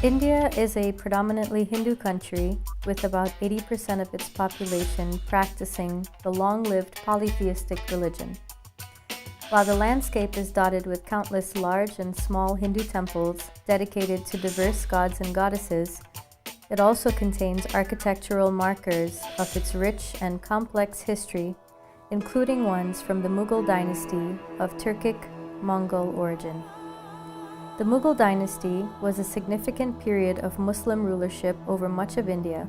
India is a predominantly Hindu country with about 80% of its population practicing the long-lived polytheistic religion. While the landscape is dotted with countless large and small Hindu temples dedicated to diverse gods and goddesses, it also contains architectural markers of its rich and complex history, including ones from the Mughal dynasty of Turkic-Mongol origin. The Mughal dynasty was a significant period of Muslim rulership over much of India,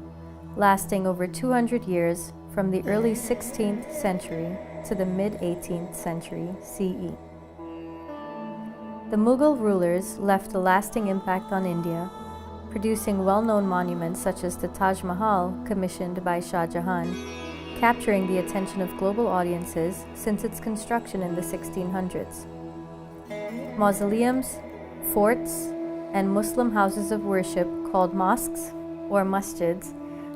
lasting over 200 years from the early 16th century to the mid-18th century CE. The Mughal rulers left a lasting impact on India, producing well-known monuments such as the Taj Mahal, commissioned by Shah Jahan, capturing the attention of global audiences since its construction in the 1600s. Mausoleums, forts, and Muslim houses of worship called mosques or masjids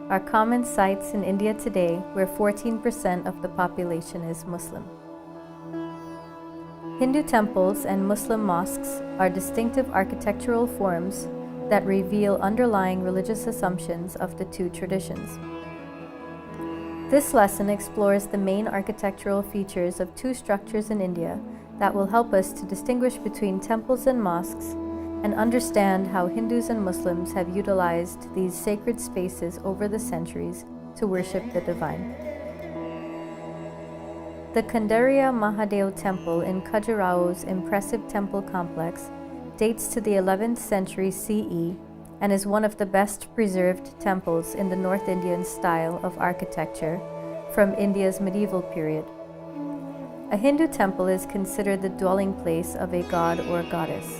are common sites in India today, where 14% of the population is Muslim. Hindu temples and Muslim mosques are distinctive architectural forms that reveal underlying religious assumptions of the two traditions. This lesson explores the main architectural features of two structures in India that will help us to distinguish between temples and mosques and understand how Hindus and Muslims have utilized these sacred spaces over the centuries to worship the divine. The Khandaria Mahadev Temple in Khajuraho's impressive temple complex dates to the 11th century CE and is one of the best preserved temples in the North Indian style of architecture from India's medieval period. A Hindu temple is considered the dwelling place of a god or goddess.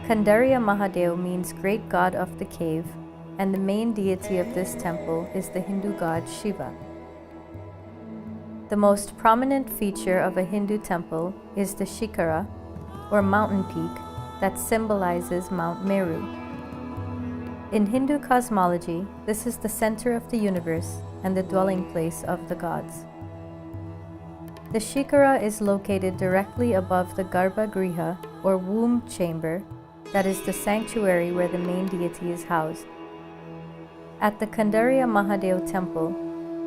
Khandaria Mahadev means great god of the cave, and the main deity of this temple is the Hindu god Shiva. The most prominent feature of a Hindu temple is the Shikara, or mountain peak, that symbolizes Mount Meru. In Hindu cosmology, this is the center of the universe and the dwelling place of the gods. The Shikara is located directly above the Garbhagriha, or womb chamber, that is the sanctuary where the main deity is housed. At the Khandaria Mahadev temple,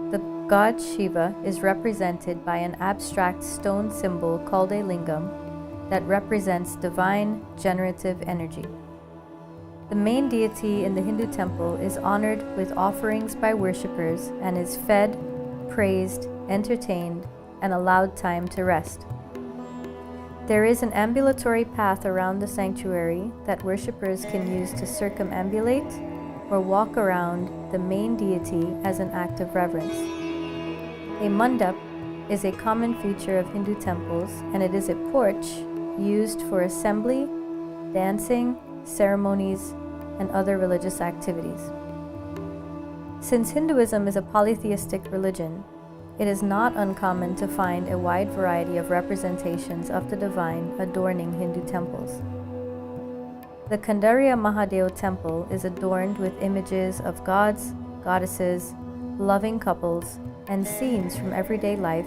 the god Shiva is represented by an abstract stone symbol called a lingam that represents divine generative energy. The main deity in the Hindu temple is honored with offerings by worshippers and is fed, praised, entertained, and allowed time to rest. There is an ambulatory path around the sanctuary that worshippers can use to circumambulate or walk around the main deity as an act of reverence. A mandap is a common feature of Hindu temples, and it is a porch used for assembly, dancing, ceremonies, and other religious activities. Since Hinduism is a polytheistic religion, it is not uncommon to find a wide variety of representations of the divine adorning Hindu temples. The Khandaria Mahadev temple is adorned with images of gods, goddesses, loving couples, and scenes from everyday life,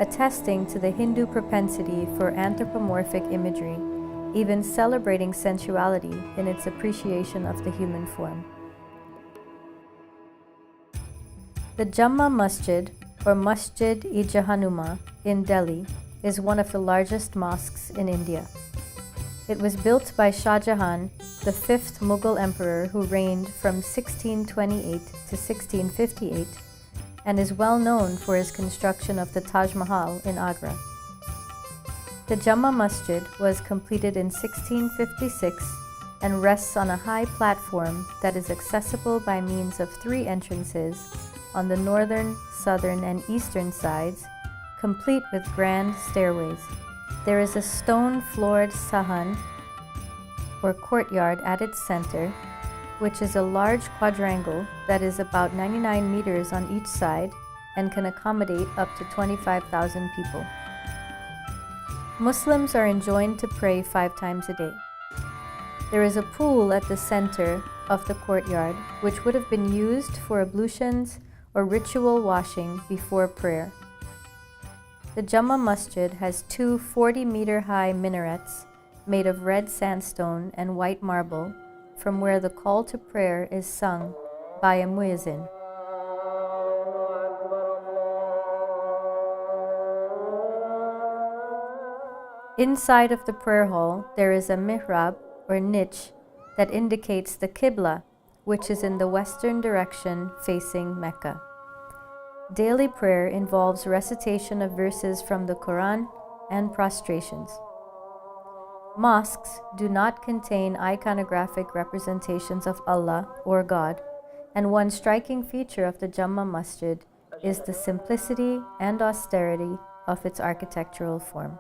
attesting to the Hindu propensity for anthropomorphic imagery, even celebrating sensuality in its appreciation of the human form. The Jamma Masjid, or Masjid-e-Jahannuma, in Delhi, is one of the largest mosques in India. It was built by Shah Jahan, the fifth Mughal emperor who reigned from 1628 to 1658, and is well known for his construction of the Taj Mahal in Agra. The Jamma Masjid was completed in 1656 and rests on a high platform that is accessible by means of 3 entrances on the northern, southern, and eastern sides, complete with grand stairways. There is a stone-floored sahan, or courtyard, at its center, which is a large quadrangle that is about 99 meters on each side and can accommodate up to 25,000 people. Muslims are enjoined to pray 5 times a day. There is a pool at the center of the courtyard, which would have been used for ablutions or ritual washing before prayer. The Jamma Masjid has 2 40-meter-high minarets made of red sandstone and white marble, from where the call to prayer is sung by a muezzin. Inside of the prayer hall, there is a mihrab, or niche, that indicates the Qibla, which is in the western direction facing Mecca. Daily prayer involves recitation of verses from the Quran and prostrations. Mosques do not contain iconographic representations of Allah or God, and one striking feature of the Jamma Masjid is the simplicity and austerity of its architectural form.